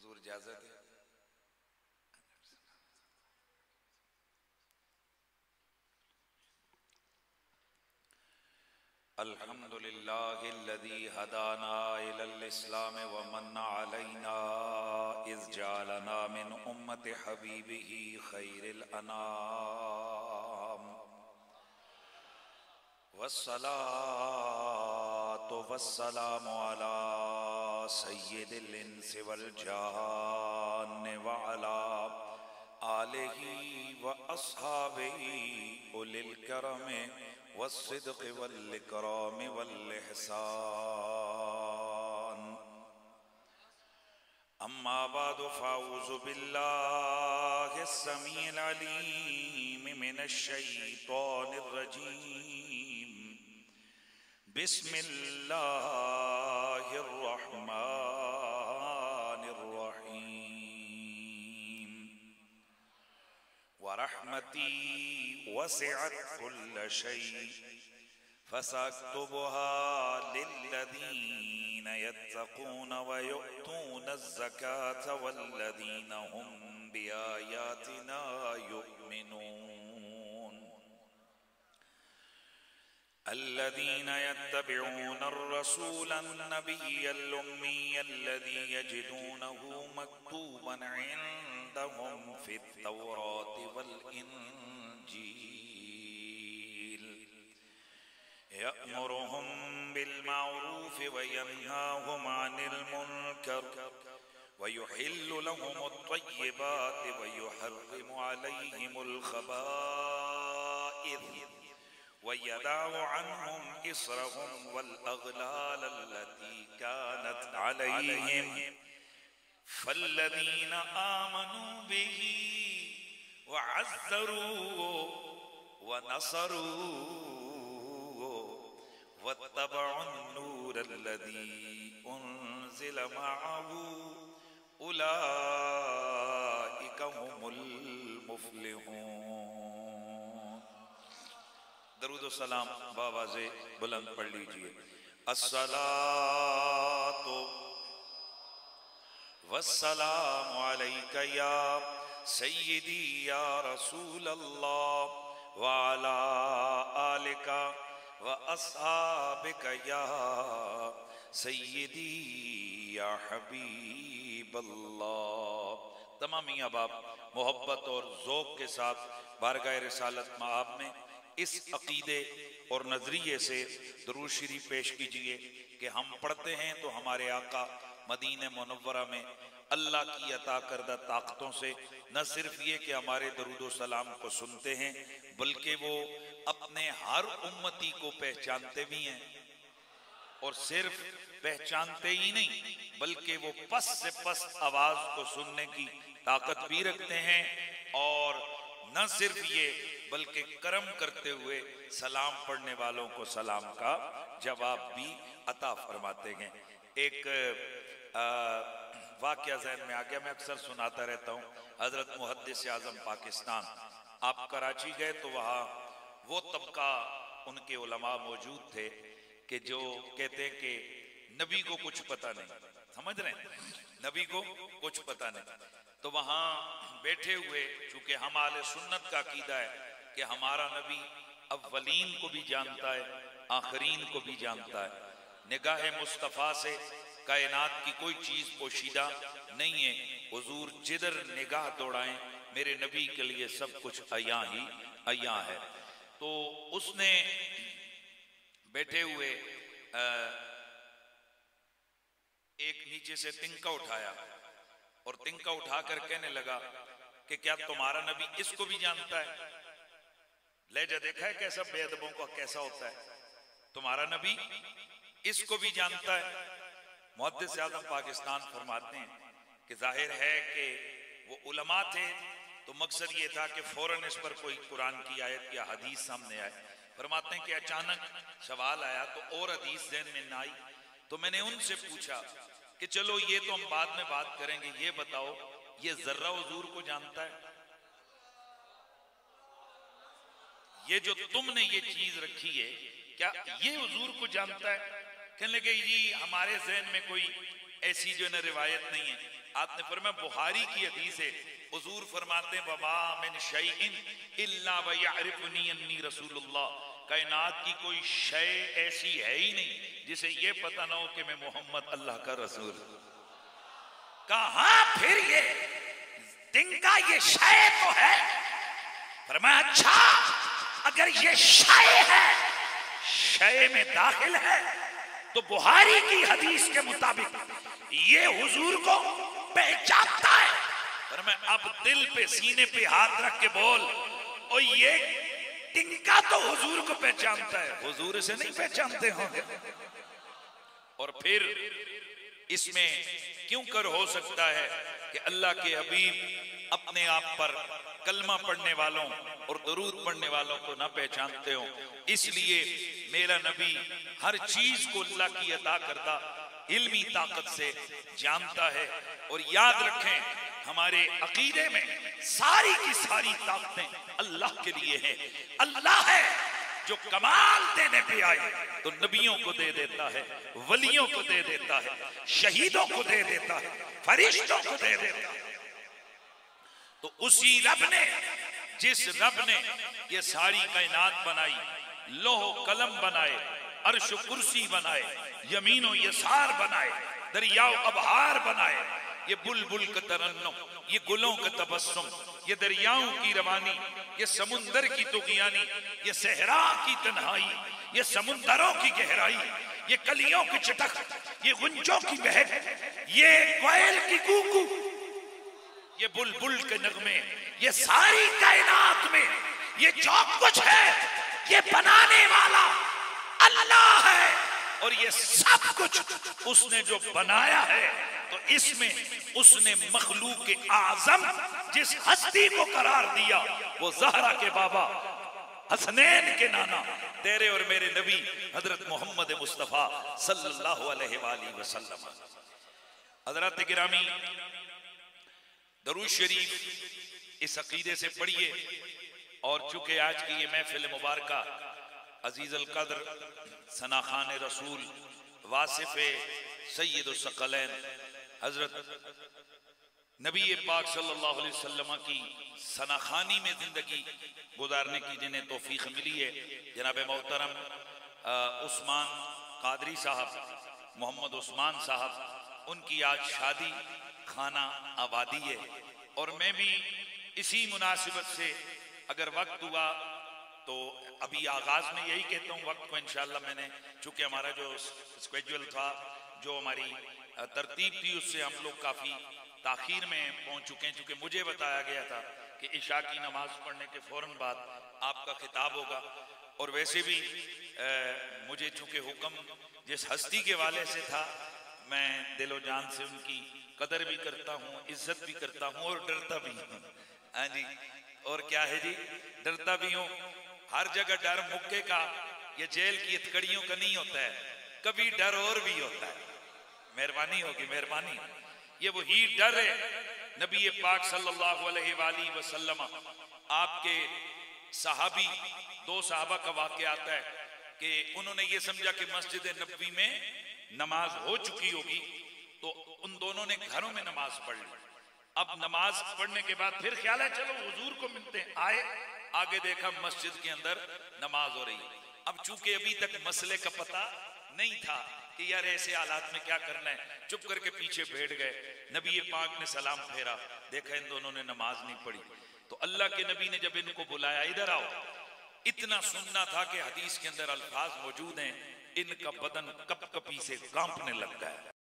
हुजूर इजाजत है। अल्हम्दुलिल्लाहिल्लज़ी हदाना इलल इस्लाम व मन्ना अलैना इज़ जअलना मिन उम्मति हबीबिही खैरिल अनाम वस्सलातु वस्सलामु अला सय्यिदिल इंसि वल जान्न व अला आलिही व अस्हाबिही उलिल करम वस्सिद्क़ वल इकराम वल इहसान। अम्मा बाद फ़अऊज़ु बिल्लाहि अस्समीइल अलीम मिनश शैतानिर रजीम। बिस्मिल्लाहिर रहमानिर रहीम। व रहमती वसिअत कुल्ल शै फसअक्तुबुहा लिल्लज़ीना यत्तक़ून व युअतून ज़कात वल्लज़ीना हुम बिआयातिना युमिनून। अल्लज़ीना यत्तबिऊनर रसूलन नबिय्यल उम्मिय्यल लज़ी यजिदूनहु मक्तूबन इंदहुम फित तौराति वल इंजील यअमुरुहुम बिल मारूफ व यनहाहुम अनिल मुनकर व युहिल्लु लहुमुत तय्यिबाति व युहर्रिमु अलैहिमुल खबाइथ व यदअु अन्हुम इसरहुम वल अग़लाल अल्लती कानत अलैहिम फल्लज़ीना आमनू बिही व अज़्ज़रूहु व नसरूहु वत्तबअुन नूरल्लज़ी उन्ज़िल मअहु उलाइका हुमुल मुफ़्लिहून। दरूद व सलाम बावाज़े बुलंद पढ़ लीजिए। अस्सलातु वस्सलामु अलैका या सय्यिदी या रसूलल्लाह व अला आलिका व अस्हाबिका या सय्यिदी या हबीबल्लाह। तमाम मियां बाप मोहब्बत और ज़ौक़ के साथ बारगाह रिसालत मआब में इस अकीदे और नजरिए से दुरूद शरीफ पेश कीजिए कि हम पढ़ते हैं तो हमारे आका मदीने मुनव्वरा में अल्लाह की अता करदा ताकतों से न सिर्फ ये कि हमारे दरूद सलाम को सुनते हैं बल्कि वो अपने हर उम्मती को पहचानते भी हैं और सिर्फ पहचानते ही नहीं बल्कि वो पस से पस आवाज को सुनने की ताकत भी रखते हैं और न सिर्फ ये बल्कि करम करते हुए सलाम पढ़ने वालों को सलाम का जवाब भी अता फरमाते हैं। एक वाक़या ज़हन में आ गया, मैं अक्सर सुनाता रहता हूँ। हजरत मुहद्दिस आज़म पाकिस्तान आप कराची गए तो वहाँ वो तबका उनके उलमा मौजूद थे कि जो कहते हैं कि नबी को कुछ पता नहीं, समझ रहे हैं, नबी को कुछ पता नहीं। तो वहाँ बैठे हुए चूंकि हम आले सुन्नत का अकीदा है कि हमारा नबी अव्वलीन को भी जानता है आखरीन को भी जानता है। निगाह मुस्तफ़ा से कायनात की कोई चीज पोशीदा नहीं है। हुजूर जिधर निगाह दौड़ाएं मेरे नबी के लिए सब कुछ अयां ही अयां है। तो उसने बैठे हुए एक नीचे से तिनका उठाया और तिनका उठाकर कहने लगा कि क्या तुम्हारा नबी इसको भी जानता है? लहजा देखा है कैसा बेअदबों का कैसा होता है। तुम्हारा नबी इसको भी जानता है। मुहद्दिस आज़म पाकिस्तान फरमाते हैं कि जाहिर है कि वो उलमा थे तो मकसद ये था कि फौरन इस पर कोई कुरान की आयत या हदीस सामने आए। फरमाते हैं कि अचानक सवाल आया तो और हदीस ज़हन में ना आई तो मैंने उनसे पूछा कि चलो ये तो हम बाद में बात करेंगे, ये बताओ ये जर्रा हुजूर को जानता है? ये जो तुमने ये चीज रखी है क्या ये हुजूर को जानता है? कहने लगे जी हमारे ज़हन में कोई ऐसी जो है रिवायत नहीं है। आपने फरमाया बुखारी की हदीस है, हुजूर फरमाते हैं वमा मिन शैइन इल्ला व यअरिफुनी अन्नी रसूलुल्लाह, कायनात की कोई शय ऐसी है ही नहीं जिसे ये पता ना हो कि मैं मोहम्मद अल्लाह का रसूल। कहा फिर ये तिनका ये शय तो है। फरमाया अच्छा अगर ये शय है, शय में दाखिल है, तो बुखारी की हदीस के मुताबिक ये हुजूर को पहचानता है। पर मैं अब दिल पे सीने पे हाथ रख के बोल, और ये तिनका तो हुजूर को पहचानता है, हुजूर से नहीं पहचानते होंगे। और फिर इसमें क्यों कर हो सकता है कि अल्लाह के हबीब अपने आप पर कलमा पढ़ने वालों और दरूद पढ़ने वालों को ना पहचानते हो। इसलिए मेरा नबी हर चीज को अल्लाह की अता करदा इल्मी ताकत से जानता है। और याद रखें हमारे अकीदे में सारी की सारी ताकतें अल्लाह के लिए हैं। अल्लाह है जो कमाल देने पे आए तो नबियों को दे देता है, वलियों को दे देता है, शहीदों को दे देता है, फरिश्तों को दे देता है। तो उसी रब ने, जिस रब ने ये सारी कायनात बनाई, लोह कलम बनाए, अर्श कुर्सी बनाए, यमीनो यसार बनाए, दरियाओ अबहार बनाए, ये बुलबुल का तरन्नुम, ये गुलों का तबस्सुम, ये दरियाओं की रवानी, ये समुंदर की तुगियानी, ये सहरा की तन्हाई, ये समुंदरों की गहराई, ये कलियों की चटक, ये गुंजों की महक, ये कोयल की कूकू, ये बुलबुल के नगमे, ये सारी कायनात में ये जो कुछ है ये बनाने वाला अल्लाह है। और ये सब कुछ उसने जो बनाया है, तो इसमें उसने मखलूक के आजम जिस हस्ती को करार दिया वो ज़हरा के बाबा, हसनैन के नाना, तेरे और मेरे नबी हजरत मोहम्मद मुस्तफ़ा सल्लल्लाहु अलैहि वसल्लम। हजरत गिरामी दरूद शरीफ इस अकीदे से पढ़िए। और चूंकि आज की ये महफिल मुबारक अजीज अल कद्र सना खान रसूल वासिफ सैयद सकलैन हजरत नबी पाक सल्लल्लाहु अलैहि वसल्लम की सनाखानी में जिंदगी गुजारने की जिन्हें तौफीक मिली है, जनाब मोहतरम उस्मान कादरी साहब, मोहम्मद उस्मान साहब, उनकी आज शादी खाना आबादी है। और मैं भी इसी मुनासिबत से अगर वक्त हुआ तो अभी आगाज में यही कहता हूँ, वक्त को इंशाल्लाह मैंने, चूंकि हमारा जो स्केड्यूल था, जो हमारी तरतीब थी, उससे हम लोग काफ़ी ताखीर में पहुँच चुके हैं। चूँकि मुझे बताया गया था कि इशा की नमाज पढ़ने के फ़ौरन बाद आपका खिताब होगा। और वैसे भी मुझे चूँकि हुक्म जिस हस्ती के वाले से था, मैं दिलो जान से उनकी कदर भी करता हूँ, इज्जत भी करता हूँ और डरता भी हूँ। हाँ जी, और क्या है जी, डरता भी हूँ। हर जगह डर मुक्के का, ये जेल की हथकड़ियों का नहीं होता है, कभी डर और भी होता है। मेहरबानी होगी, मेहरबानी। ये वही डर है। नबी पाक सल्लल्लाहु अलैहि वसल्लम, आपके सहाबी, दो सहाबा का वाक़या आता है कि उन्होंने ये समझा कि मस्जिद नबवी में नमाज हो चुकी होगी, तो उन दोनों ने घरों में नमाज पढ़ ली। अब नमाज पढ़ने के बाद फिर ख्याल है चलो हुजूर को मिलते हैं, आए, आगे देखा मस्जिद के अंदर नमाज हो रही। अब चूंकि अभी तक मसले का पता नहीं था कि यार ऐसे हालात में क्या करना है, चुप करके पीछे बैठ गए। नबी पाक ने सलाम फेरा, देखा इन दोनों ने नमाज नहीं पढ़ी। तो अल्लाह के नबी ने जब इनको बुलाया, इधर आओ, इतना सुनना था कि हदीस के अंदर अल्फाज मौजूद हैं, इनका बदन कप कपी से कांपने लगता है।